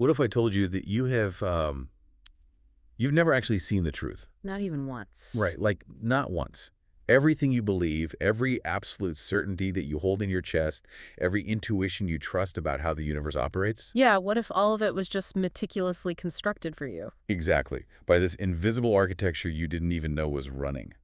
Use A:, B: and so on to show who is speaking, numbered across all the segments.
A: What if I told you that you've never actually seen the truth?
B: Not even once.
A: Right, like not once. Everything you believe, every absolute certainty that you hold in your chest, every intuition you trust about how the universe operates?
B: Yeah, what if all of it was just meticulously constructed for you?
A: Exactly. By this invisible architecture you didn't even know was running.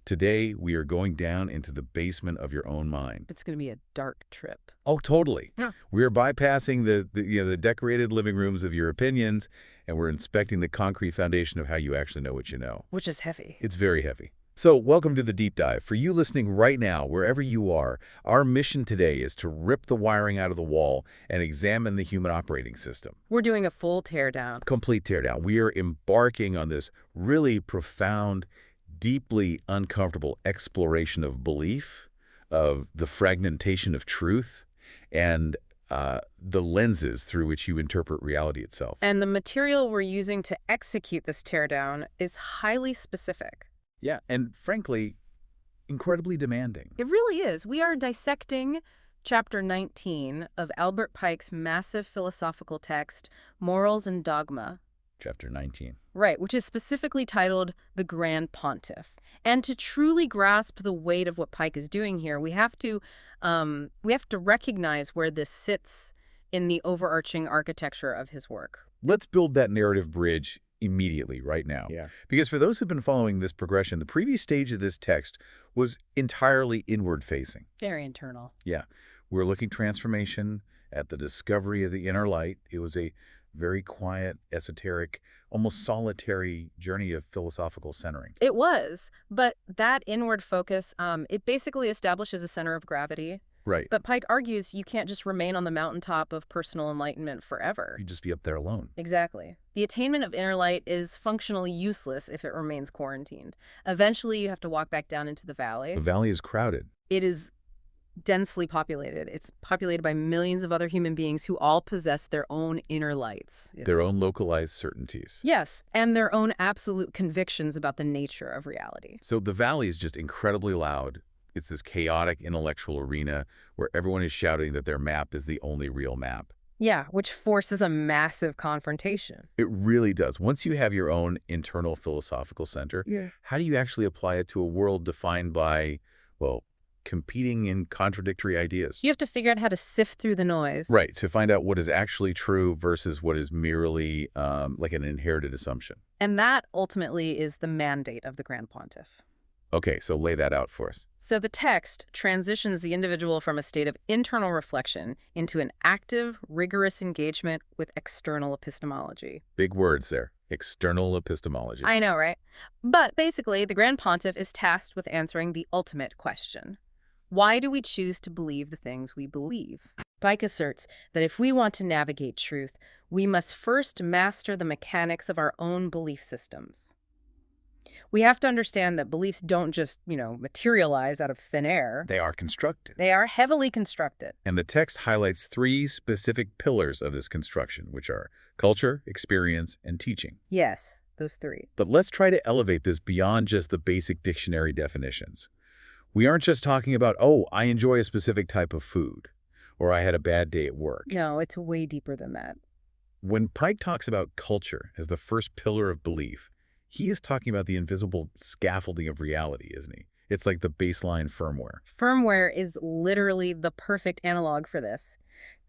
A: Today, we are going down into the basement of your own mind.
B: It's going to be a dark trip.
A: Oh, totally.
B: Yeah.
A: We are bypassing the decorated living rooms of your opinions, and we're inspecting the concrete foundation of how you actually know what you know.
B: Which is heavy.
A: It's very heavy. So welcome to the Deep Dive. For you listening right now, wherever you are, our mission today is to rip the wiring out of the wall and examine the human operating system.
B: We're doing a full teardown.
A: Complete teardown. We are embarking on this really profound, deeply uncomfortable exploration of belief, of the fragmentation of truth, and the lenses through which you interpret reality itself.
B: And the material we're using to execute this teardown is highly specific.
A: Yeah, and frankly, incredibly demanding.
B: It really is. We are dissecting Chapter 19 of Albert Pike's massive philosophical text, Morals and Dogma.
A: Chapter 19.
B: Right, which is specifically titled The Grand Pontiff. And to truly grasp the weight of what Pike is doing here, we have to recognize where this sits in the overarching architecture of his work.
A: Let's build that narrative bridge immediately, right now.
C: Yeah.
A: Because for those who've been following this progression, the previous stage of this text was entirely inward-facing.
B: Very internal.
A: Yeah. We're looking transformation at the discovery of the inner light. It was a very quiet, esoteric, almost solitary journey of philosophical centering.
B: It was, but that inward focus, it basically establishes a center of gravity.
A: Right.
B: But Pike argues you can't just remain on the mountaintop of personal enlightenment forever.
A: You'd just be up there alone.
B: Exactly. The attainment of inner light is functionally useless if it remains quarantined. Eventually, you have to walk back down into the valley.
A: The valley is crowded.
B: It is densely populated. It's populated by millions of other human beings who all possess their own inner lights.
A: Their own localized certainties.
B: Yes, and their own absolute convictions about the nature of reality.
A: So the valley is just incredibly loud. It's this chaotic intellectual arena where everyone is shouting that their map is the only real map.
B: Yeah, which forces a massive confrontation.
A: It really does. Once you have your own internal philosophical center, how do you actually apply it to a world defined by, well, competing and contradictory ideas?
B: You have to figure out how to sift through the noise.
A: Right, to find out what is actually true versus what is merely like an inherited assumption.
B: And that ultimately is the mandate of the Grand Pontiff.
A: Okay, so lay that out for us.
B: So the text transitions the individual from a state of internal reflection into an active, rigorous engagement with external epistemology.
A: Big words there. External epistemology.
B: I know, right? But basically, the Grand Pontiff is tasked with answering the ultimate question. Why do we choose to believe the things we believe? Pike asserts that if we want to navigate truth, we must first master the mechanics of our own belief systems. We have to understand that beliefs don't just, materialize out of thin air.
A: They are constructed.
B: They are heavily constructed.
A: And the text highlights three specific pillars of this construction, which are culture, experience, and teaching.
B: Yes, those three.
A: But let's try to elevate this beyond just the basic dictionary definitions. We aren't just talking about, oh, I enjoy a specific type of food, or I had a bad day at work.
B: No, it's way deeper than that.
A: When Pike talks about culture as the first pillar of belief, he is talking about the invisible scaffolding of reality, isn't he? It's like the baseline firmware.
B: Firmware is literally the perfect analog for this.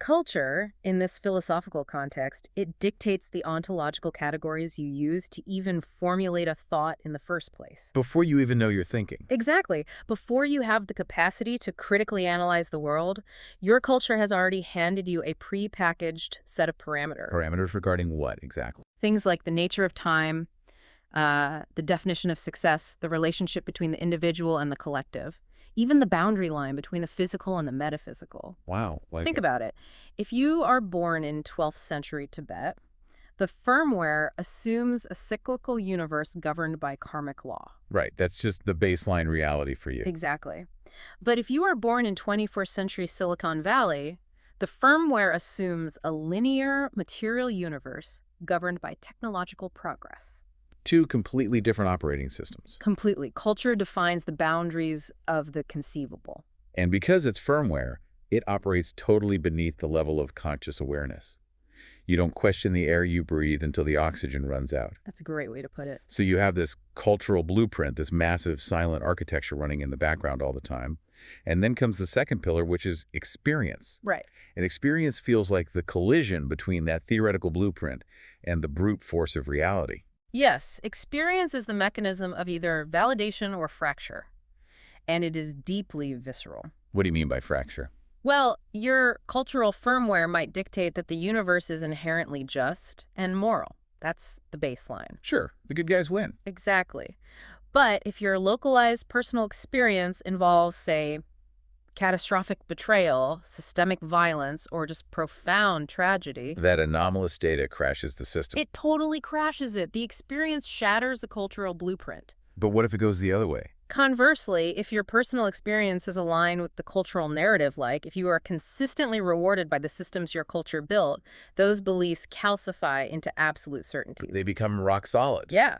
B: Culture, in this philosophical context, it dictates the ontological categories you use to even formulate a thought in the first place.
A: Before you even know you're thinking.
B: Exactly. Before you have the capacity to critically analyze the world, your culture has already handed you a pre-packaged set of parameters.
A: Parameters regarding what, exactly?
B: Things like the nature of time, the definition of success, the relationship between the individual and the collective, even the boundary line between the physical and the metaphysical.
A: Wow.
B: Think about it. If you are born in 12th century Tibet, the firmware assumes a cyclical universe governed by karmic law.
A: Right. That's just the baseline reality for you.
B: Exactly. But if you are born in 21st century Silicon Valley, the firmware assumes a linear material universe governed by technological progress.
A: Two completely different operating systems.
B: Completely. Culture defines the boundaries of the conceivable.
A: And because it's firmware, it operates totally beneath the level of conscious awareness. You don't question the air you breathe until the oxygen runs out.
B: That's a great way to put it.
A: So you have this cultural blueprint, this massive silent architecture running in the background all the time. And then comes the second pillar, which is experience.
B: Right.
A: And experience feels like the collision between that theoretical blueprint and the brute force of reality.
B: Yes, experience is the mechanism of either validation or fracture, and it is deeply visceral.
A: What do you mean by fracture?
B: Well, your cultural firmware might dictate that the universe is inherently just and moral. That's the baseline.
A: Sure, the good guys win.
B: Exactly. But if your localized personal experience involves, say, catastrophic betrayal, systemic violence, or just profound tragedy,
A: That anomalous data crashes the system.
B: it totally crashes it. The experience shatters the cultural blueprint.
A: But what if it goes the other way?
B: Conversely, if your personal experience is aligned with the cultural narrative, like if you are consistently rewarded by the systems your culture built, those beliefs calcify into absolute certainties.
A: They become rock solid.
B: Yeah.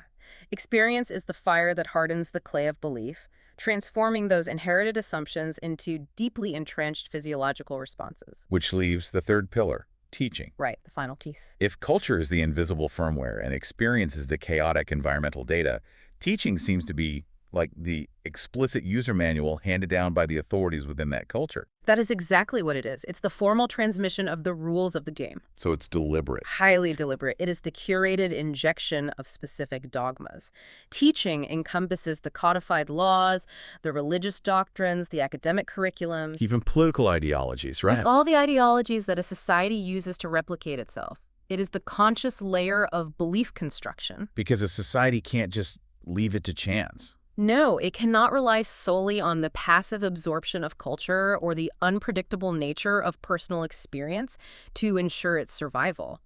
B: Experience is the fire that hardens the clay of belief, transforming those inherited assumptions into deeply entrenched physiological responses.
A: Which leaves the third pillar, teaching.
B: Right, the final piece.
A: If culture is the invisible firmware and experience is the chaotic environmental data, teaching seems to be like the explicit user manual handed down by the authorities within that culture.
B: That is exactly what it is. It's the formal transmission of the rules of the game.
A: So it's deliberate.
B: Highly deliberate. It is the curated injection of specific dogmas. Teaching encompasses the codified laws, the religious doctrines, the academic curriculums.
A: Even political ideologies, right?
B: It's all the ideologies that a society uses to replicate itself. It is the conscious layer of belief construction.
A: Because a society can't just leave it to chance.
B: No, it cannot rely solely on the passive absorption of culture or the unpredictable nature of personal experience to ensure its survival.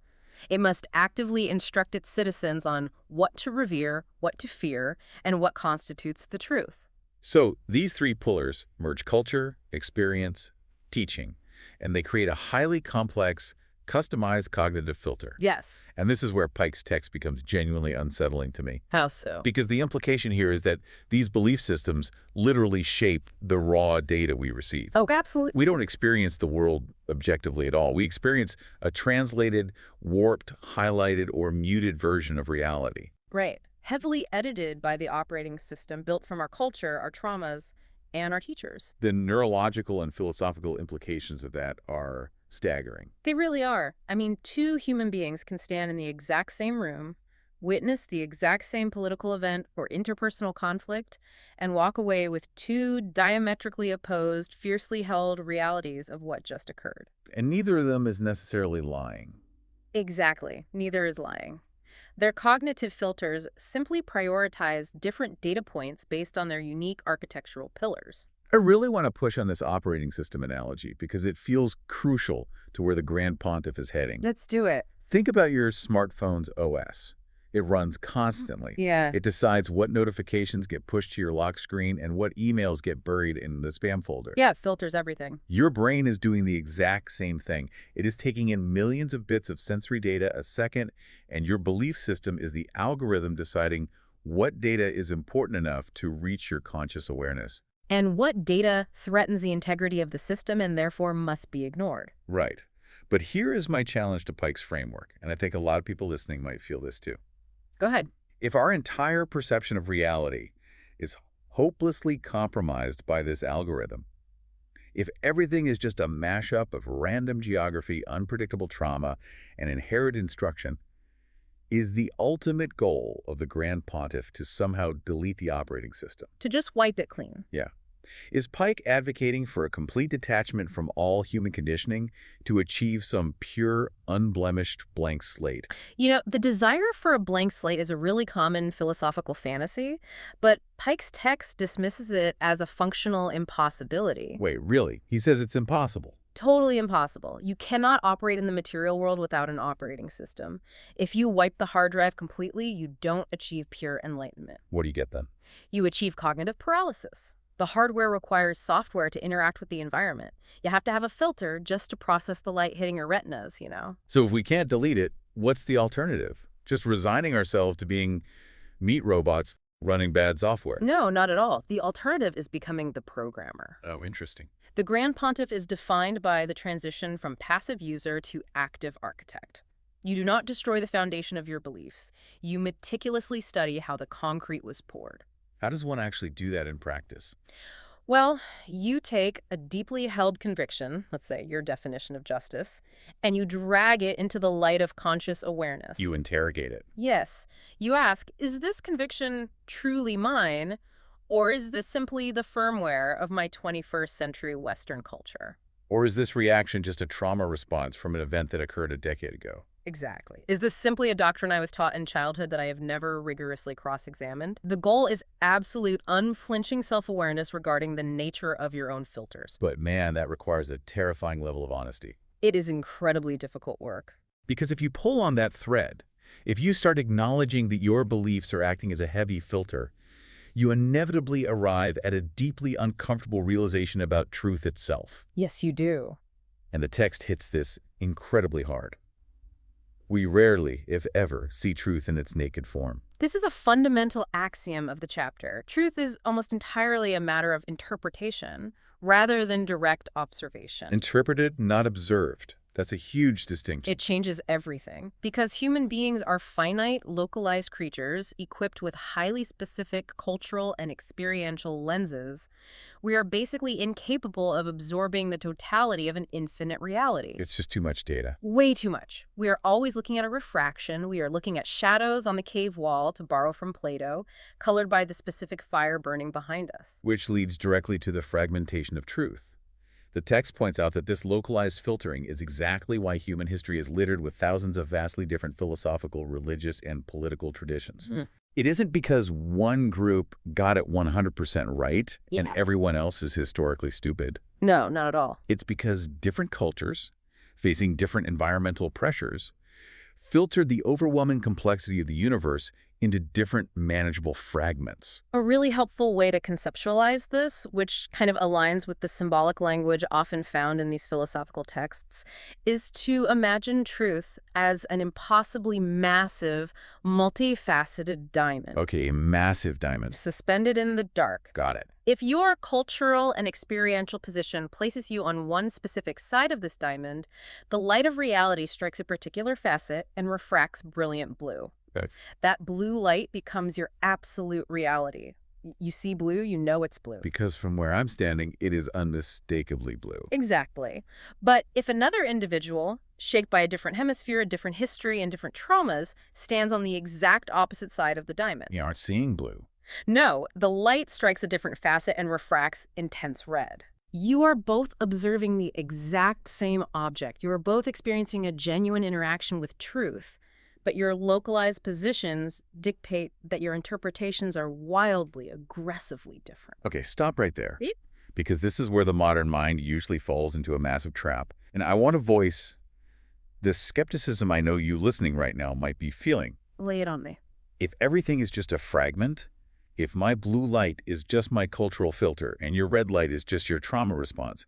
B: It must actively instruct its citizens on what to revere, what to fear, and what constitutes the truth.
A: So these three pillars merge culture, experience, teaching, and they create a highly complex, customized cognitive filter.
B: Yes.
A: And this is where Pike's text becomes genuinely unsettling to me.
B: How so?
A: Because the implication here is that these belief systems literally shape the raw data we receive.
B: Oh, absolutely.
A: We don't experience the world objectively at all. We experience a translated, warped, highlighted, or muted version of reality.
B: Right. Heavily edited by the operating system built from our culture, our traumas, and our teachers.
A: The neurological and philosophical implications of that are staggering.
B: They really are. I mean, two human beings can stand in the exact same room, witness the exact same political event or interpersonal conflict, and walk away with two diametrically opposed, fiercely held realities of what just occurred.
A: And neither of them is necessarily lying.
B: Exactly. Neither is lying. Their cognitive filters simply prioritize different data points based on their unique architectural pillars.
A: I really want to push on this operating system analogy because it feels crucial to where the Grand Pontiff is heading.
B: Let's do it.
A: Think about your smartphone's OS. It runs constantly.
B: Yeah.
A: It decides what notifications get pushed to your lock screen and what emails get buried in the spam folder.
B: Yeah, it filters everything.
A: Your brain is doing the exact same thing. It is taking in millions of bits of sensory data a second, and your belief system is the algorithm deciding what data is important enough to reach your conscious awareness.
B: And what data threatens the integrity of the system and therefore must be ignored.
A: Right. But here is my challenge to Pike's framework, and I think a lot of people listening might feel this too.
B: Go ahead.
A: If our entire perception of reality is hopelessly compromised by this algorithm, if everything is just a mashup of random geography, unpredictable trauma, and inherited instruction, is the ultimate goal of the Grand Pontiff to somehow delete the operating system?
B: To just wipe it clean.
A: Yeah. Is Pike advocating for a complete detachment from all human conditioning to achieve some pure, unblemished blank slate?
B: You know, the desire for a blank slate is a really common philosophical fantasy, but Pike's text dismisses it as a functional impossibility.
A: Wait, really? He says it's impossible.
B: Totally impossible. You cannot operate in the material world without an operating system. If you wipe the hard drive completely, you don't achieve pure enlightenment.
A: What do you get then?
B: You achieve cognitive paralysis. The hardware requires software to interact with the environment. You have to have a filter just to process the light hitting your retinas, you know?
A: So if we can't delete it, what's the alternative? Just resigning ourselves to being meat robots running bad software?
B: No, not at all. The alternative is becoming the programmer.
A: Oh, interesting.
B: The Grand Pontiff is defined by the transition from passive user to active architect. You do not destroy the foundation of your beliefs. You meticulously study how the concrete was poured.
A: How does one actually do that in practice?
B: Well, you take a deeply held conviction, let's say your definition of justice, and you drag it into the light of conscious awareness.
A: You interrogate it.
B: Yes. You ask, is this conviction truly mine, or is this simply the firmware of my 21st century Western culture?
A: Or is this reaction just a trauma response from an event that occurred a decade ago?
B: Exactly. Is this simply a doctrine I was taught in childhood that I have never rigorously cross-examined? The goal is absolute, unflinching self-awareness regarding the nature of your own filters.
A: But man, that requires a terrifying level of honesty.
B: It is incredibly difficult work.
A: Because if you pull on that thread, if you start acknowledging that your beliefs are acting as a heavy filter, you inevitably arrive at a deeply uncomfortable realization about truth itself.
B: Yes, you do.
A: And the text hits this incredibly hard. We rarely, if ever, see truth in its naked form.
B: This is a fundamental axiom of the chapter. Truth is almost entirely a matter of interpretation rather than direct observation.
A: Interpreted, not observed. That's a huge distinction.
B: It changes everything. Because human beings are finite, localized creatures equipped with highly specific cultural and experiential lenses, we are basically incapable of absorbing the totality of an infinite reality.
A: It's just too much data.
B: Way too much. We are always looking at a refraction. We are looking at shadows on the cave wall, to borrow from Plato, colored by the specific fire burning behind us.
A: Which leads directly to the fragmentation of truth. The text points out that this localized filtering is exactly why human history is littered with thousands of vastly different philosophical, religious, and political traditions. It isn't because one group got it 100% right and everyone else is historically stupid.
B: No, not at all.
A: It's because different cultures, facing different environmental pressures, filtered the overwhelming complexity of the universe into different manageable fragments.
B: A really helpful way to conceptualize this, which kind of aligns with the symbolic language often found in these philosophical texts, is to imagine truth as an impossibly massive, multifaceted diamond.
A: Okay, a massive diamond.
B: Suspended in the dark.
A: Got it.
B: If your cultural and experiential position places you on one specific side of this diamond, the light of reality strikes a particular facet and refracts brilliant blue. That blue light becomes your absolute reality. You see blue, you know it's blue.
A: Because from where I'm standing, it is unmistakably blue.
B: Exactly. But if another individual, shaped by a different hemisphere, a different history, and different traumas, stands on the exact opposite side of the diamond.
A: You aren't seeing blue.
B: No, the light strikes a different facet and refracts intense red. You are both observing the exact same object. You are both experiencing a genuine interaction with truth. But your localized positions dictate that your interpretations are wildly, aggressively different.
A: Okay, stop right there.
B: Beep.
A: Because this is where the modern mind usually falls into a massive trap. And I want to voice the skepticism I know you listening right now might be feeling.
B: Lay it on me.
A: If everything is just a fragment, if my blue light is just my cultural filter and your red light is just your trauma response,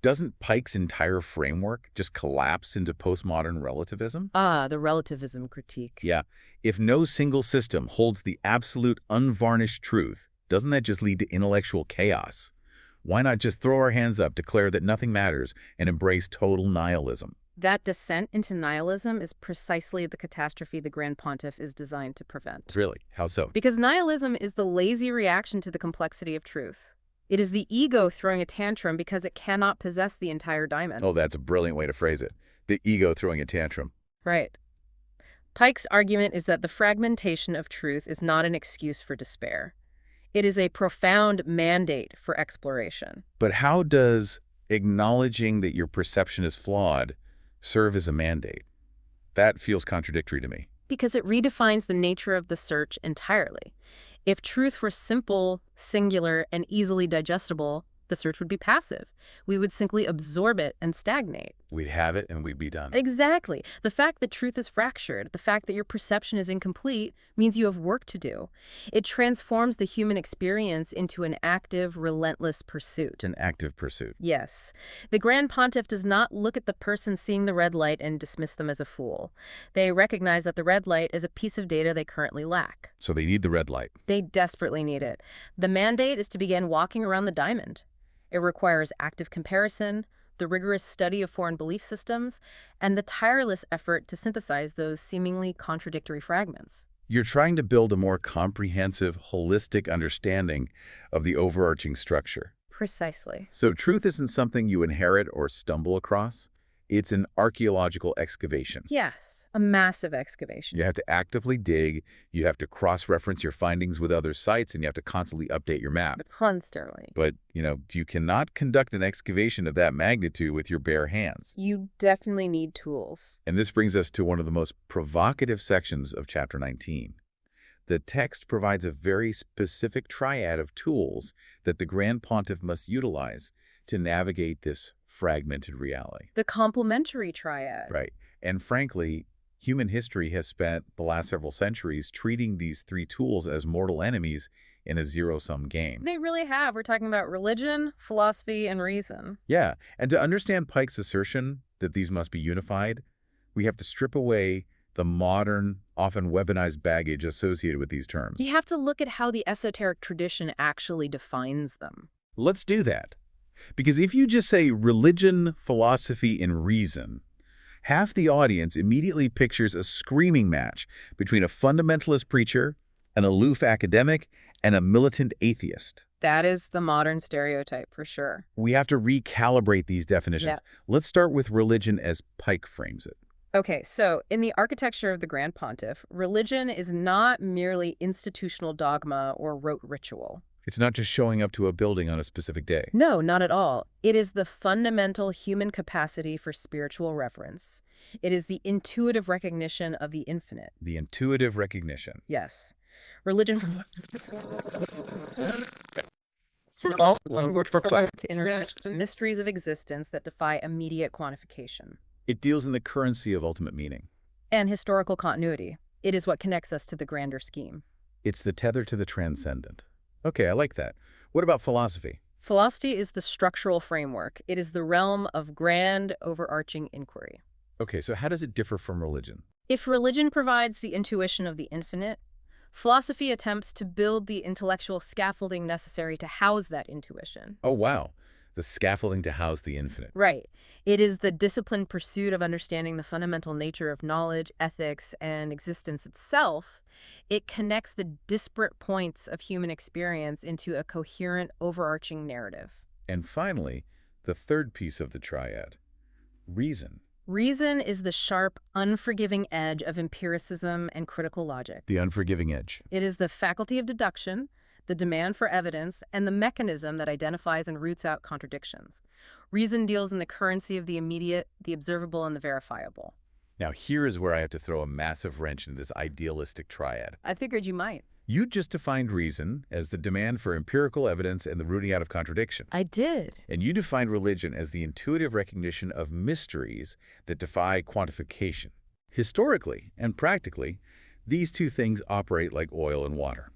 A: doesn't Pike's entire framework just collapse into postmodern relativism?
B: The relativism critique.
A: Yeah. If no single system holds the absolute unvarnished truth, doesn't that just lead to intellectual chaos? Why not just throw our hands up, declare that nothing matters, and embrace total nihilism?
B: That descent into nihilism is precisely the catastrophe the Grand Pontiff is designed to prevent.
A: Really? How so?
B: Because nihilism is the lazy reaction to the complexity of truth. It is the ego throwing a tantrum because it cannot possess the entire diamond.
A: Oh, that's a brilliant way to phrase it. The ego throwing a tantrum.
B: Right. Pike's argument is that the fragmentation of truth is not an excuse for despair. It is a profound mandate for exploration.
A: But how does acknowledging that your perception is flawed serve as a mandate? That feels contradictory to me.
B: Because it redefines the nature of the search entirely. If truth were simple, singular, and easily digestible, the search would be passive. We would simply absorb it and stagnate.
A: We'd have it and we'd be done.
B: Exactly. The fact that truth is fractured, the fact that your perception is incomplete, means you have work to do. It transforms the human experience into an active, relentless pursuit.
A: An active pursuit.
B: Yes. The Grand Pontiff does not look at the person seeing the red light and dismiss them as a fool. They recognize that the red light is a piece of data they currently lack.
A: So they need the red light.
B: They desperately need it. The mandate is to begin walking around the diamond. It requires active comparison, the rigorous study of foreign belief systems, and the tireless effort to synthesize those seemingly contradictory fragments.
A: You're trying to build a more comprehensive, holistic understanding of the overarching structure.
B: Precisely.
A: So truth isn't something you inherit or stumble across. It's an archaeological excavation.
B: Yes, a massive excavation.
A: You have to actively dig, you have to cross-reference your findings with other sites, and you have to constantly update your map.
B: Constantly.
A: But, you cannot conduct an excavation of that magnitude with your bare hands.
B: You definitely need tools.
A: And this brings us to one of the most provocative sections of Chapter 19. The text provides a very specific triad of tools that the Grand Pontiff must utilize to navigate this fragmented reality.
B: The complementary triad.
A: Right. And frankly, human history has spent the last several centuries treating these three tools as mortal enemies in a zero-sum game.
B: They really have. We're talking about religion, philosophy, and reason.
A: Yeah. And to understand Pike's assertion that these must be unified, we have to strip away the modern, often weaponized baggage associated with these terms.
B: You have to look at how the esoteric tradition actually defines them.
A: Let's do that. Because if you just say religion, philosophy, and reason, half the audience immediately pictures a screaming match between a fundamentalist preacher, an aloof academic, and a militant atheist.
B: That is the modern stereotype for sure.
A: We have to recalibrate these definitions.
B: Yeah.
A: Let's start with religion as Pike frames it.
B: Okay, so in the architecture of the Grand Pontiff, religion is not merely institutional dogma or rote ritual.
A: It's not just showing up to a building on a specific day.
B: No, not at all. It is the fundamental human capacity for spiritual reverence. It is the intuitive recognition of the infinite.
A: The intuitive recognition.
B: Yes. Religion mysteries of existence that defy immediate quantification.
A: It deals in the currency of ultimate meaning.
B: And historical continuity. It is what connects us to the grander scheme.
A: It's the tether to the transcendent. Okay, I like that. What about philosophy?
B: Philosophy is the structural framework. It is the realm of grand, overarching inquiry.
A: Okay, so how does it differ from religion?
B: If religion provides the intuition of the infinite, philosophy attempts to build the intellectual scaffolding necessary to house that intuition.
A: Oh, wow. The scaffolding to house the infinite.
B: Right. It is the disciplined pursuit of understanding the fundamental nature of knowledge, ethics, and existence itself. It connects the disparate points of human experience into a coherent, overarching narrative.
A: And finally, the third piece of the triad, reason.
B: Reason is the sharp, unforgiving edge of empiricism and critical logic.
A: The unforgiving edge.
B: It is the faculty of deduction, the demand for evidence, and the mechanism that identifies and roots out contradictions. Reason deals in the currency of the immediate, the observable, and the verifiable.
A: Now, here is where I have to throw a massive wrench into this idealistic triad.
B: I figured you might.
A: You just defined reason as the demand for empirical evidence and the rooting out of contradiction.
B: I did.
A: And you defined religion as the intuitive recognition of mysteries that defy quantification. Historically and practically, these two things operate like oil and water.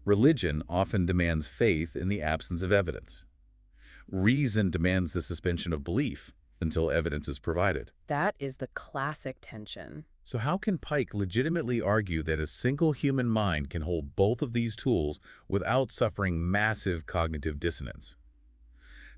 A: Religion often demands faith in the absence of evidence. Reason demands the suspension of belief until evidence is provided.
B: That is the classic tension.
A: So how can Pike legitimately argue that a single human mind can hold both of these tools without suffering massive cognitive dissonance?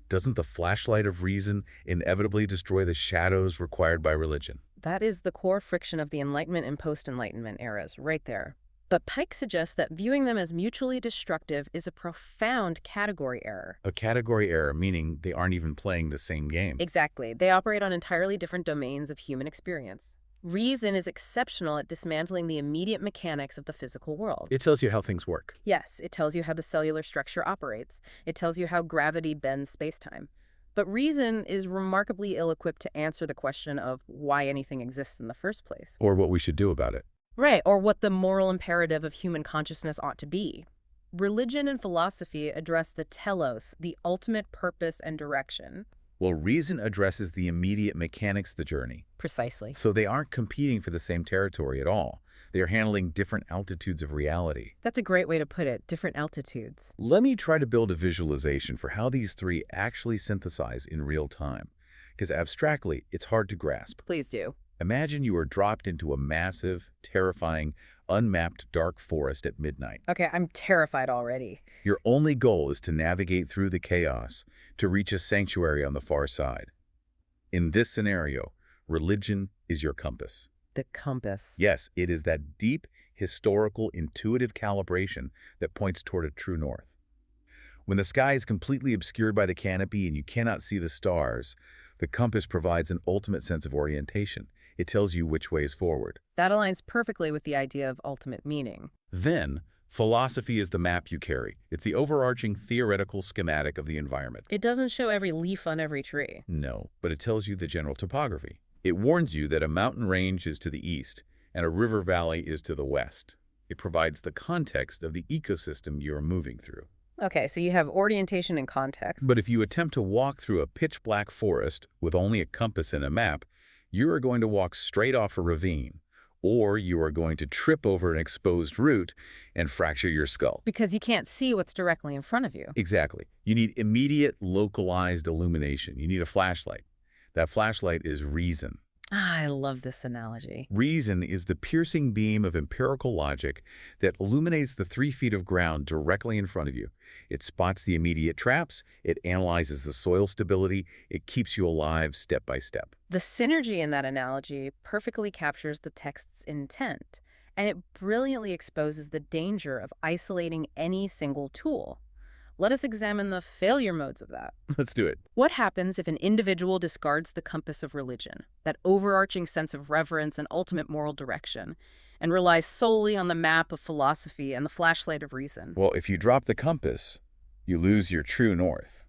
A: Doesn't the flashlight of reason inevitably destroy the shadows required by religion?
B: That is the core friction of the Enlightenment and post-Enlightenment eras, right there. But Pike suggests that viewing them as mutually destructive is a profound category error.
A: A category error, meaning they aren't even playing the same game.
B: Exactly. They operate on entirely different domains of human experience. Reason is exceptional at dismantling the immediate mechanics of the physical world.
A: It tells you how things work.
B: Yes, it tells you how the cellular structure operates. It tells you how gravity bends space-time. But reason is remarkably ill-equipped to answer the question of why anything exists in the first place.
A: Or what we should do about it.
B: Right, or what the moral imperative of human consciousness ought to be. Religion and philosophy address the telos, the ultimate purpose and direction.
A: Well, reason addresses the immediate mechanics of the journey.
B: Precisely.
A: So they aren't competing for the same territory at all. They are handling different altitudes of reality.
B: That's a great way to put it, different altitudes.
A: Let me try to build a visualization for how these three actually synthesize in real time. Because abstractly, it's hard to grasp.
B: Please do.
A: Imagine you are dropped into a massive, terrifying, unmapped dark forest at midnight.
B: Okay, I'm terrified already.
A: Your only goal is to navigate through the chaos to reach a sanctuary on the far side. In this scenario, religion is your compass.
B: The compass.
A: Yes, it is that deep, historical, intuitive calibration that points toward a true north. When the sky is completely obscured by the canopy and you cannot see the stars, the compass provides an ultimate sense of orientation. It tells you which way is forward.
B: That aligns perfectly with the idea of ultimate meaning.
A: Then, philosophy is the map you carry. It's the overarching theoretical schematic of the environment.
B: It doesn't show every leaf on every tree.
A: No, but it tells you the general topography. It warns you that a mountain range is to the east and a river valley is to the west. It provides the context of the ecosystem you are moving through.
B: Okay, so you have orientation and context.
A: But if you attempt to walk through a pitch-black forest with only a compass and a map, you are going to walk straight off a ravine, or you are going to trip over an exposed root and fracture your skull.
B: Because you can't see what's directly in front of you.
A: Exactly. You need immediate, localized illumination. You need a flashlight. That flashlight is reason.
B: I love this analogy.
A: Reason is the piercing beam of empirical logic that illuminates the 3 feet of ground directly in front of you. It spots the immediate traps, it analyzes the soil stability, it keeps you alive step by step.
B: The synergy in that analogy perfectly captures the text's intent, and it brilliantly exposes the danger of isolating any single tool. Let us examine the failure modes of that.
A: Let's do it.
B: What happens if an individual discards the compass of religion, that overarching sense of reverence and ultimate moral direction, and relies solely on the map of philosophy and the flashlight of reason?
A: Well, if you drop the compass, you lose your true north.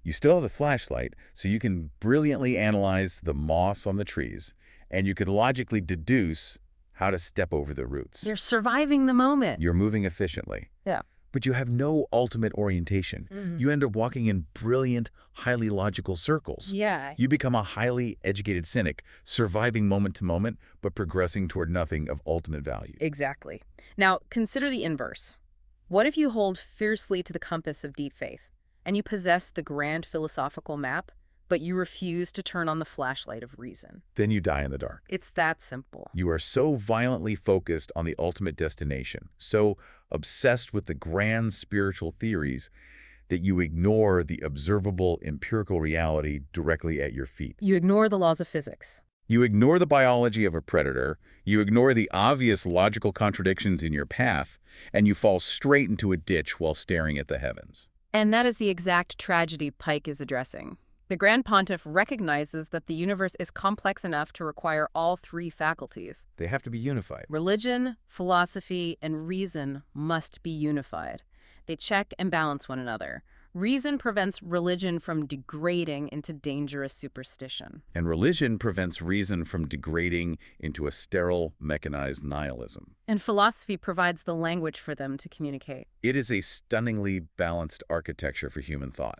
A: You still have the flashlight, so you can brilliantly analyze the moss on the trees, and you can logically deduce how to step over the roots.
B: You're surviving the moment.
A: You're moving efficiently.
B: Yeah.
A: But you have no ultimate orientation. You end up walking in brilliant, highly logical circles.
B: Yeah.
A: You become a highly educated cynic, surviving moment to moment, but progressing toward nothing of ultimate value.
B: Exactly. Now, consider the inverse. What if you hold fiercely to the compass of deep faith, and you possess the grand philosophical map, but you refuse to turn on the flashlight of reason?
A: Then you die in the dark.
B: It's that simple.
A: You are so violently focused on the ultimate destination, so obsessed with the grand spiritual theories, that you ignore the observable empirical reality directly at your feet.
B: You ignore the laws of physics.
A: You ignore the biology of a predator, you ignore the obvious logical contradictions in your path, and you fall straight into a ditch while staring at the heavens.
B: And that is the exact tragedy Pike is addressing. The Grand Pontiff recognizes that the universe is complex enough to require all 3 faculties.
A: They have to be unified.
B: Religion, philosophy, and reason must be unified. They check and balance one another. Reason prevents religion from degrading into dangerous superstition.
A: And religion prevents reason from degrading into a sterile, mechanized nihilism.
B: And philosophy provides the language for them to communicate.
A: It is a stunningly balanced architecture for human thought.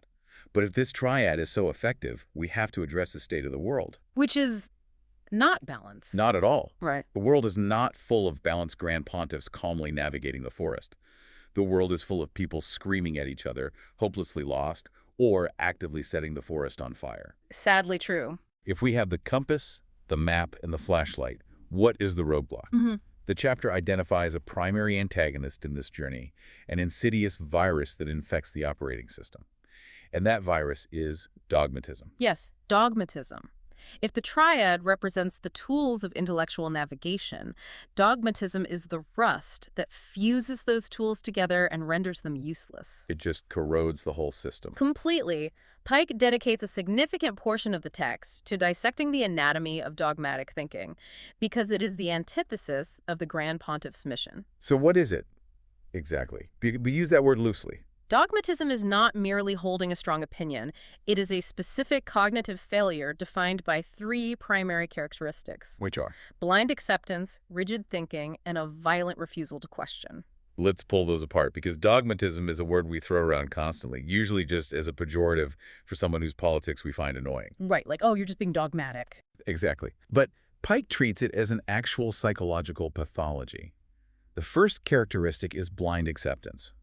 A: But if this triad is so effective, we have to address the state of the world.
B: Which is not balanced.
A: Not at all.
B: Right.
A: The world is not full of balanced Grand Pontiffs calmly navigating the forest. The world is full of people screaming at each other, hopelessly lost, or actively setting the forest on fire.
B: Sadly true.
A: If we have the compass, the map, and the flashlight, what is the roadblock? The chapter identifies a primary antagonist in this journey, an insidious virus that infects the operating system. And that virus is dogmatism.
B: Yes, dogmatism. If the triad represents the tools of intellectual navigation, dogmatism is the rust that fuses those tools together and renders them useless.
A: It just corrodes the whole system.
B: Completely. Pike dedicates a significant portion of the text to dissecting the anatomy of dogmatic thinking, because it is the antithesis of the Grand Pontiff's mission.
A: So what is it exactly? We use that word loosely.
B: Dogmatism is not merely holding a strong opinion. It is a specific cognitive failure defined by 3 primary characteristics:
A: Which are?
B: blind acceptance, rigid thinking, and a violent refusal to question.
A: Let's pull those apart, because dogmatism is a word we throw around constantly, usually just as a pejorative for someone whose politics we find annoying.
B: Right, like, oh, you're just being dogmatic.
A: Exactly. But Pike treats it as an actual psychological pathology. The first characteristic is blind acceptance.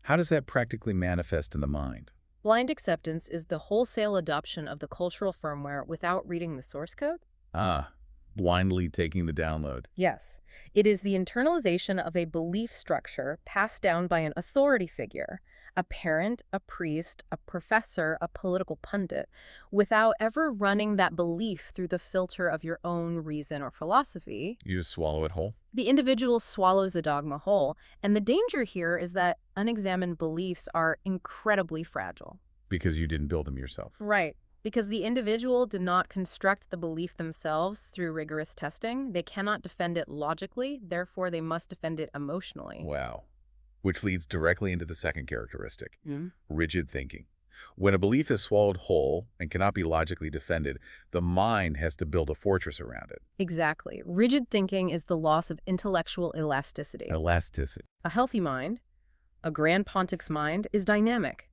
A: How does that practically manifest in the mind?
B: Blind acceptance is the wholesale adoption of the cultural firmware without reading the source code.
A: Ah, blindly taking the download.
B: Yes, it is the internalization of a belief structure passed down by an authority figure, a parent, a priest, a professor, a political pundit, without ever running that belief through the filter of your own reason or philosophy.
A: You just swallow it whole?
B: The individual swallows the dogma whole, and the danger here is that unexamined beliefs are incredibly fragile.
A: Because you didn't build them yourself.
B: Right. Because the individual did not construct the belief themselves through rigorous testing, they cannot defend it logically, therefore they must defend it emotionally.
A: Wow. Which leads directly into the second characteristic,
B: Mm.
A: rigid thinking. When a belief is swallowed whole and cannot be logically defended, the mind has to build a fortress around it.
B: Exactly. Rigid thinking is the loss of intellectual elasticity.
A: Elasticity.
B: A healthy mind, a Grand Pontiff's mind, is dynamic.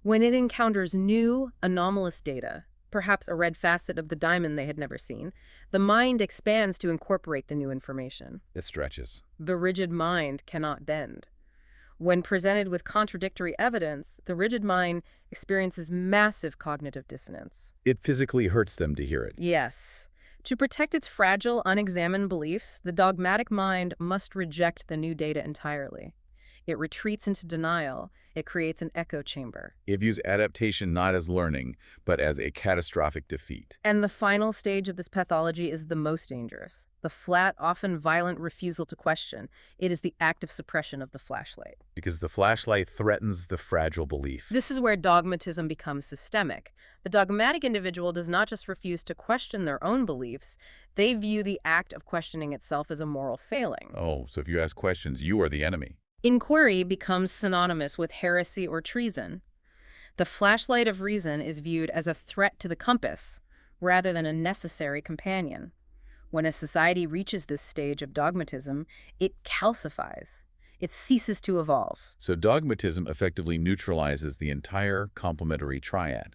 B: When it encounters new, anomalous data, perhaps a red facet of the diamond they had never seen, the mind expands to incorporate the new information.
A: It stretches.
B: The rigid mind cannot bend. When presented with contradictory evidence, the rigid mind experiences massive cognitive dissonance.
A: It physically hurts them to hear it.
B: Yes. To protect its fragile, unexamined beliefs, the dogmatic mind must reject the new data entirely. It retreats into denial. It creates an echo chamber.
A: It views adaptation not as learning, but as a catastrophic defeat.
B: And the final stage of this pathology is the most dangerous. The flat, often violent refusal to question. It is the active suppression of the flashlight.
A: Because the flashlight threatens the fragile belief.
B: This is where dogmatism becomes systemic. The dogmatic individual does not just refuse to question their own beliefs, they view the act of questioning itself as a moral failing.
A: Oh, so if you ask questions, you are the enemy.
B: Inquiry becomes synonymous with heresy or treason. The flashlight of reason is viewed as a threat to the compass, rather than a necessary companion. When a society reaches this stage of dogmatism, it calcifies. It ceases to evolve.
A: So dogmatism effectively neutralizes the entire complementary triad.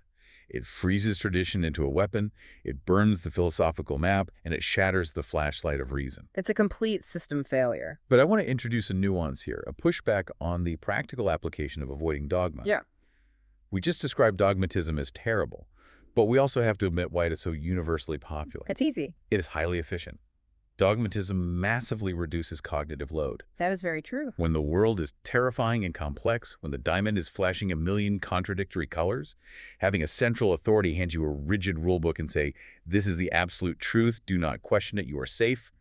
A: It freezes tradition into a weapon, it burns the philosophical map, and it shatters the flashlight of reason.
B: It's a complete system failure.
A: But I want to introduce a nuance here, a pushback on the practical application of avoiding dogma.
B: Yeah.
A: We just described dogmatism as terrible, but we also have to admit why it is so universally popular.
B: It's easy.
A: It is highly efficient. Dogmatism massively reduces cognitive load.
B: That is very true.
A: When the world is terrifying and complex, when the diamond is flashing a million contradictory colors, having a central authority hand you a rigid rulebook and say, this is the absolute truth, do not question it, you are safe,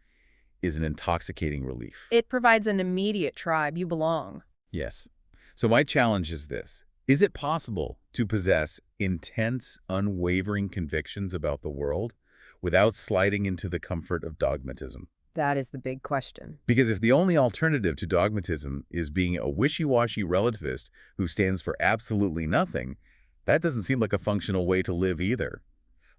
A: is an intoxicating relief.
B: It provides an immediate tribe. You belong.
A: Yes. So my challenge is this. Is it possible to possess intense, unwavering convictions about the world without sliding into the comfort of dogmatism?
B: That is the big question.
A: Because if the only alternative to dogmatism is being a wishy-washy relativist who stands for absolutely nothing, that doesn't seem like a functional way to live either.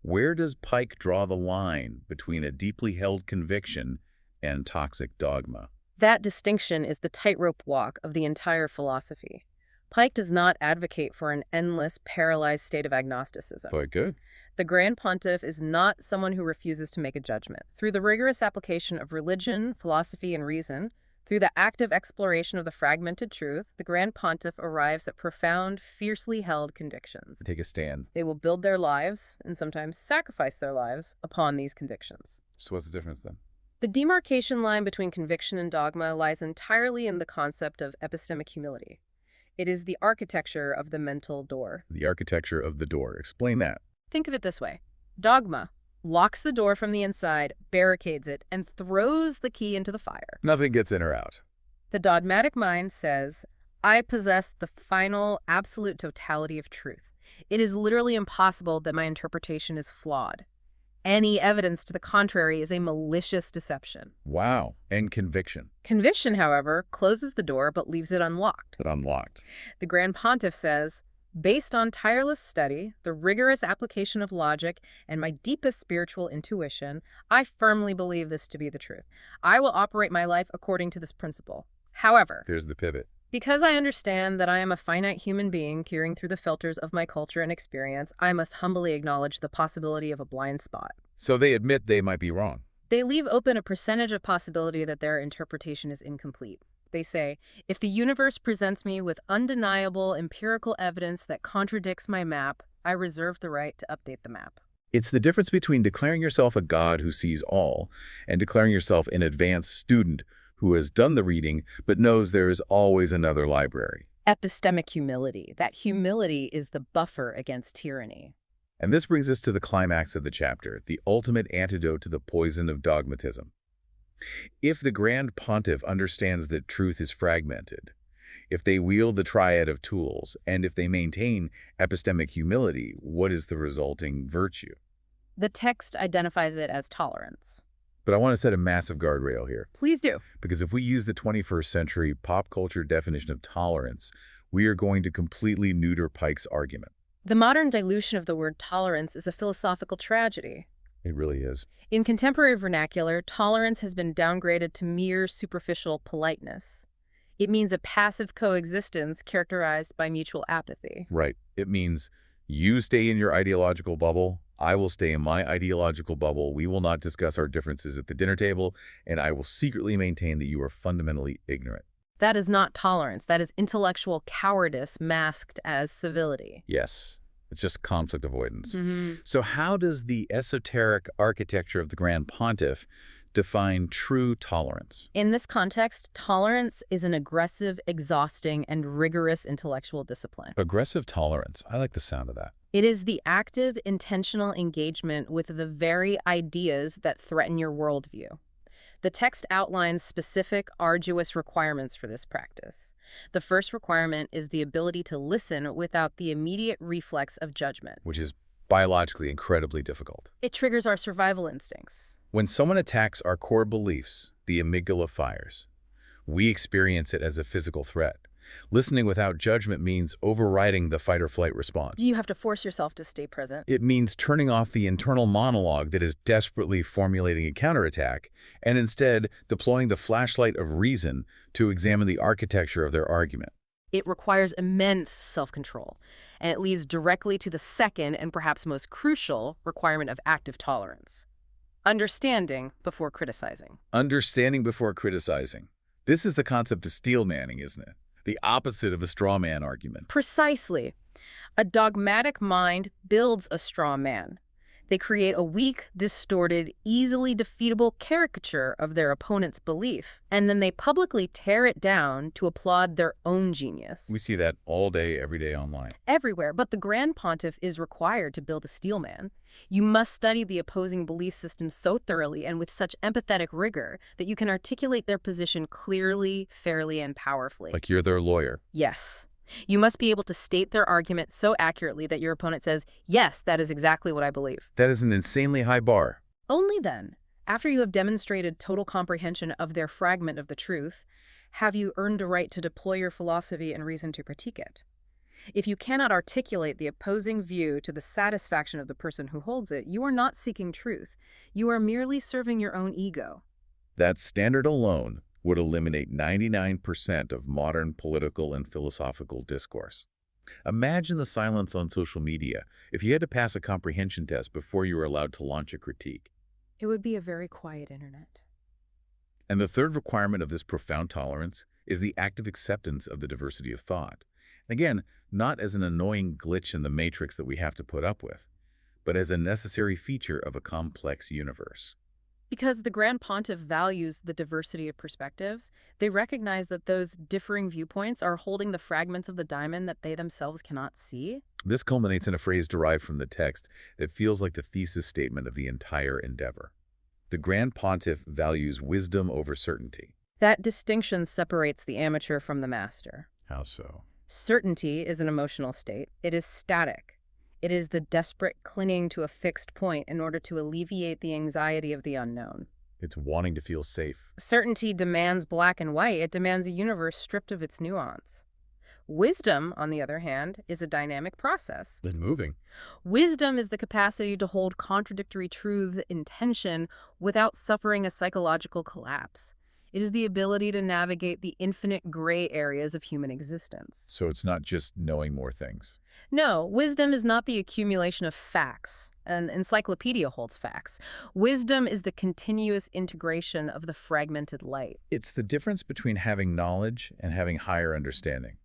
A: Where does Pike draw the line between a deeply held conviction and toxic dogma?
B: That distinction is the tightrope walk of the entire philosophy. Pike does not advocate for an endless, paralyzed state of agnosticism.
A: Quite good.
B: The Grand Pontiff is not someone who refuses to make a judgment. Through the rigorous application of religion, philosophy, and reason, through the active exploration of the fragmented truth, the Grand Pontiff arrives at profound, fiercely held convictions.
A: Take a stand.
B: They will build their lives, and sometimes sacrifice their lives, upon these convictions.
A: So what's the difference then?
B: The demarcation line between conviction and dogma lies entirely in the concept of epistemic humility. It is the architecture of the mental door.
A: The architecture of the door. Explain that.
B: Think of it this way. Dogma locks the door from the inside, barricades it, and throws the key into the fire.
A: Nothing gets in or out.
B: The dogmatic mind says, I possess the final, absolute totality of truth. It is literally impossible that my interpretation is flawed. Any evidence to the contrary is a malicious deception.
A: Wow. And conviction.
B: Conviction, however, closes the door but leaves it unlocked.
A: But unlocked.
B: The Grand Pontiff says, based on tireless study, the rigorous application of logic, and my deepest spiritual intuition, I firmly believe this to be the truth. I will operate my life according to this principle. However,
A: There's the pivot.
B: because I understand that I am a finite human being peering through the filters of my culture and experience, I must humbly acknowledge the possibility of a blind spot.
A: So they admit they might be wrong.
B: They leave open a percentage of possibility that their interpretation is incomplete. They say, if the universe presents me with undeniable empirical evidence that contradicts my map, I reserve the right to update the map.
A: It's the difference between declaring yourself a God who sees all and declaring yourself an advanced student who has done the reading but knows there is always another library.
B: Epistemic humility. That humility is the buffer against tyranny.
A: And this brings us to the climax of the chapter, the ultimate antidote to the poison of dogmatism. If the Grand Pontiff understands that truth is fragmented, if they wield the triad of tools, and if they maintain epistemic humility, what is the resulting virtue?
B: The text identifies it as tolerance.
A: But I want to set a massive guardrail here.
B: Please do.
A: Because if we use the 21st century pop culture definition of tolerance, we are going to completely neuter Pike's argument.
B: The modern dilution of the word tolerance is a philosophical tragedy.
A: It really is.
B: In contemporary vernacular, tolerance has been downgraded to mere superficial politeness. It means a passive coexistence characterized by mutual apathy.
A: Right. It means you stay in your ideological bubble, I will stay in my ideological bubble, we will not discuss our differences at the dinner table, and I will secretly maintain that you are fundamentally ignorant.
B: That is not tolerance. That is intellectual cowardice masked as civility.
A: Yes. It's just conflict avoidance.
B: Mm-hmm.
A: So how does the esoteric architecture of the Grand Pontiff define true tolerance?
B: In this context, tolerance is an aggressive, exhausting, and rigorous intellectual discipline.
A: Aggressive tolerance. I like the sound of that.
B: It is the active, intentional engagement with the very ideas that threaten your worldview. The text outlines specific, arduous requirements for this practice. The first requirement is the ability to listen without the immediate reflex of judgment,
A: Which is biologically incredibly difficult.
B: It triggers our survival instincts.
A: When someone attacks our core beliefs, the amygdala fires. We experience it as a physical threat. Listening without judgment means overriding the fight-or-flight response.
B: You have to force yourself to stay present.
A: It means turning off the internal monologue that is desperately formulating a counterattack and instead deploying the flashlight of reason to examine the architecture of their argument.
B: It requires immense self-control, and it leads directly to the second and perhaps most crucial requirement of active tolerance. Understanding before criticizing.
A: Understanding before criticizing. This is the concept of steel manning, isn't it? The opposite of a straw man argument.
B: Precisely. A dogmatic mind builds a straw man. They create a weak, distorted, easily defeatable caricature of their opponent's belief, and then they publicly tear it down to applaud their own genius.
A: We see that all day, every day online.
B: Everywhere, but the Grand Pontiff is required to build a steel man. You must study the opposing belief systems so thoroughly and with such empathetic rigor that you can articulate their position clearly, fairly, and powerfully.
A: Like you're their lawyer.
B: Yes. You must be able to state their argument so accurately that your opponent says, yes, that is exactly what I believe.
A: That is an insanely high bar.
B: Only then, after you have demonstrated total comprehension of their fragment of the truth, have you earned a right to deploy your philosophy and reason to critique it. If you cannot articulate the opposing view to the satisfaction of the person who holds it, you are not seeking truth. You are merely serving your own ego.
A: That standard alone would eliminate 99% of modern political and philosophical discourse. Imagine the silence on social media if you had to pass a comprehension test before you were allowed to launch a critique.
B: It would be a very quiet internet.
A: And the third requirement of this profound tolerance is the active acceptance of the diversity of thought. Again, not as an annoying glitch in the matrix that we have to put up with, but as a necessary feature of a complex universe.
B: Because the Grand Pontiff values the diversity of perspectives, they recognize that those differing viewpoints are holding the fragments of the diamond that they themselves cannot see.
A: This culminates in a phrase derived from the text that feels like the thesis statement of the entire endeavor. The Grand Pontiff values wisdom over certainty.
B: That distinction separates the amateur from the master.
A: How so?
B: Certainty is an emotional state. It is static. It is the desperate clinging to a fixed point in order to alleviate the anxiety of the unknown.
A: It's wanting to feel safe.
B: Certainty demands black and white. It demands a universe stripped of its nuance. Wisdom, on the other hand, is a dynamic process.
A: And moving.
B: Wisdom is the capacity to hold contradictory truths in tension without suffering a psychological collapse. It is the ability to navigate the infinite gray areas of human existence.
A: So it's not just knowing more things.
B: No, wisdom is not the accumulation of facts. An encyclopedia holds facts. Wisdom is the continuous integration of the fragmented light.
A: It's the difference between having knowledge and having higher understanding.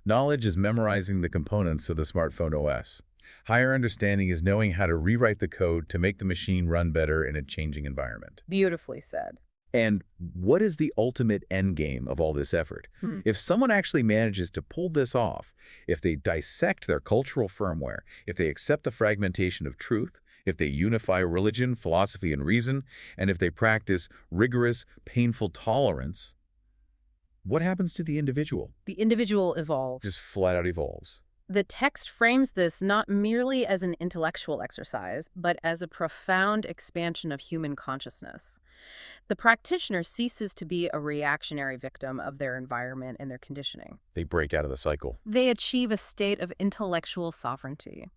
A: Knowledge is memorizing the components of the smartphone OS. Higher understanding is knowing how to rewrite the code to make the machine run better in a changing environment.
B: Beautifully said.
A: And what is the ultimate end game of all this effort?
B: Hmm.
A: If someone actually manages to pull this off, if they dissect their cultural firmware, if they accept the fragmentation of truth, if they unify religion, philosophy, and reason, and if they practice rigorous, painful tolerance, what happens to the individual?
B: The individual evolves.
A: Just flat out evolves.
B: The text frames this not merely as an intellectual exercise, but as a profound expansion of human consciousness. The practitioner ceases to be a reactionary victim of their environment and their conditioning.
A: They break out of the cycle.
B: They achieve a state of intellectual sovereignty.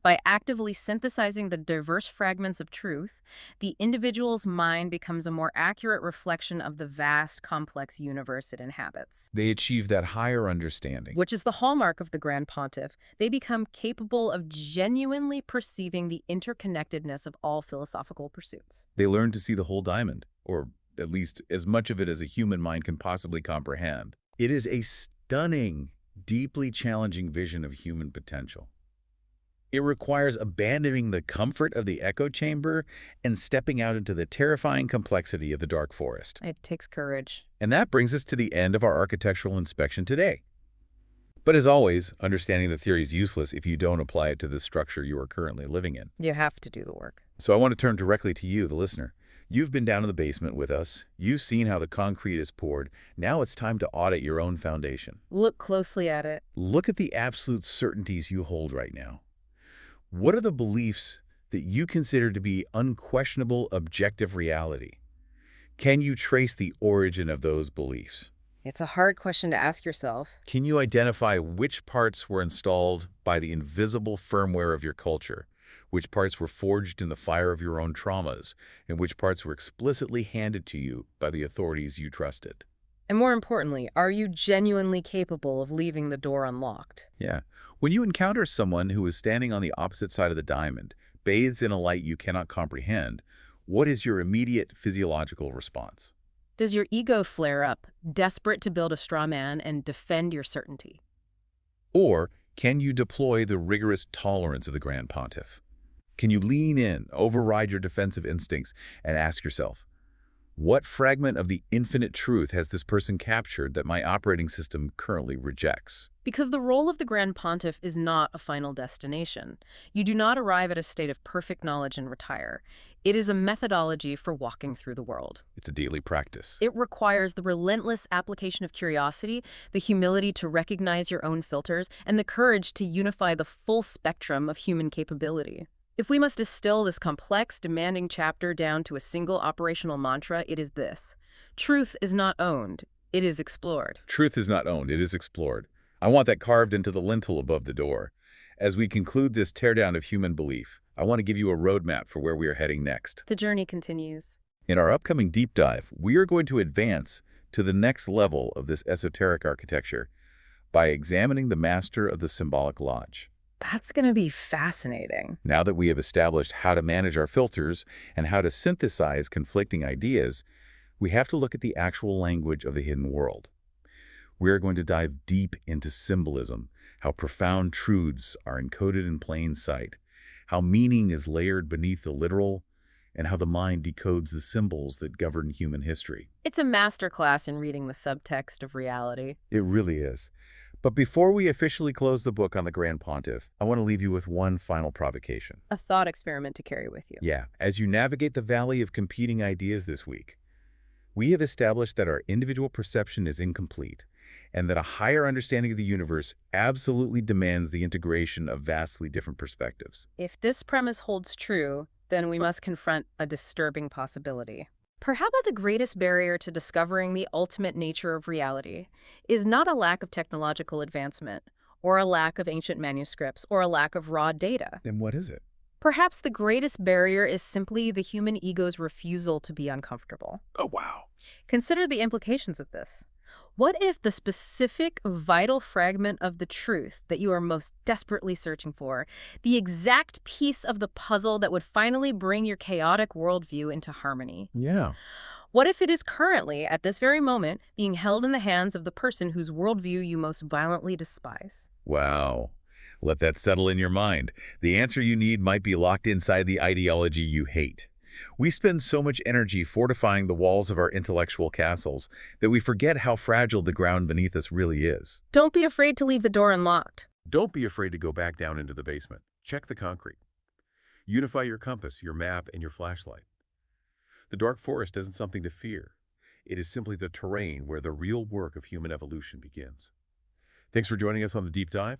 B: By actively synthesizing the diverse fragments of truth, the individual's mind becomes a more accurate reflection of the vast, complex universe it inhabits.
A: They achieve that higher understanding.
B: Which is the hallmark of the Grand Pontiff. They become capable of genuinely perceiving the interconnectedness of all philosophical pursuits.
A: They learn to see the whole diamond, or at least as much of it as a human mind can possibly comprehend. It is a stunning, deeply challenging vision of human potential. It requires abandoning the comfort of the echo chamber and stepping out into the terrifying complexity of the dark forest.
B: It takes courage.
A: And that brings us to the end of our architectural inspection today. But as always, understanding the theory is useless if you don't apply it to the structure you are currently living in.
B: You have to do the work.
A: So I want to turn directly to you, the listener. You've been down in the basement with us. You've seen how the concrete is poured. Now it's time to audit your own foundation.
B: Look closely at it.
A: Look at the absolute certainties you hold right now. What are the beliefs that you consider to be unquestionable objective reality? Can you trace the origin of those beliefs?
B: It's a hard question to ask yourself.
A: Can you identify which parts were installed by the invisible firmware of your culture, which parts were forged in the fire of your own traumas, and which parts were explicitly handed to you by the authorities you trusted?
B: And more importantly, are you genuinely capable of leaving the door unlocked?
A: Yeah. When you encounter someone who is standing on the opposite side of the diamond, bathed in a light you cannot comprehend, what is your immediate physiological response?
B: Does your ego flare up, desperate to build a straw man and defend your certainty?
A: Or can you deploy the rigorous tolerance of the Grand Pontiff? Can you lean in, override your defensive instincts, and ask yourself, what fragment of the infinite truth has this person captured that my operating system currently rejects?
B: Because the role of the Grand Pontiff is not a final destination. You do not arrive at a state of perfect knowledge and retire. It is a methodology for walking through the world.
A: It's a daily practice.
B: It requires the relentless application of curiosity, the humility to recognize your own filters, and the courage to unify the full spectrum of human capability. If we must distill this complex, demanding chapter down to a single operational mantra, it is this: truth is not owned, it is explored.
A: Truth is not owned, it is explored. I want that carved into the lintel above the door. As we conclude this teardown of human belief, I want to give you a roadmap for where we are heading next.
B: The journey continues.
A: In our upcoming deep dive, we are going to advance to the next level of this esoteric architecture by examining the master of the symbolic lodge.
B: That's going to be fascinating.
A: Now that we have established how to manage our filters and how to synthesize conflicting ideas, we have to look at the actual language of the hidden world. We are going to dive deep into symbolism, how profound truths are encoded in plain sight, how meaning is layered beneath the literal, and how the mind decodes the symbols that govern human history.
B: It's a masterclass in reading the subtext of reality.
A: It really is. But before we officially close the book on the Grand Pontiff, I want to leave you with one final provocation.
B: A thought experiment to carry with you.
A: Yeah, as you navigate the valley of competing ideas this week, we have established that our individual perception is incomplete, and that a higher understanding of the universe absolutely demands the integration of vastly different perspectives.
B: If this premise holds true, then we must confront a disturbing possibility. Perhaps the greatest barrier to discovering the ultimate nature of reality is not a lack of technological advancement, or a lack of ancient manuscripts, or a lack of raw data.
A: Then what is it?
B: Perhaps the greatest barrier is simply the human ego's refusal to be uncomfortable.
A: Oh, wow.
B: Consider the implications of this. What if the specific, vital fragment of the truth that you are most desperately searching for, the exact piece of the puzzle that would finally bring your chaotic worldview into harmony?
A: Yeah.
B: What if it is currently, at this very moment, being held in the hands of the person whose worldview you most violently despise?
A: Wow. Let that settle in your mind. The answer you need might be locked inside the ideology you hate. We spend so much energy fortifying the walls of our intellectual castles that we forget how fragile the ground beneath us really is.
B: Don't be afraid to leave the door unlocked.
A: Don't be afraid to go back down into the basement. Check the concrete. Unify your compass, your map, and your flashlight. The dark forest isn't something to fear. It is simply the terrain where the real work of human evolution begins. Thanks for joining us on the Deep Dive.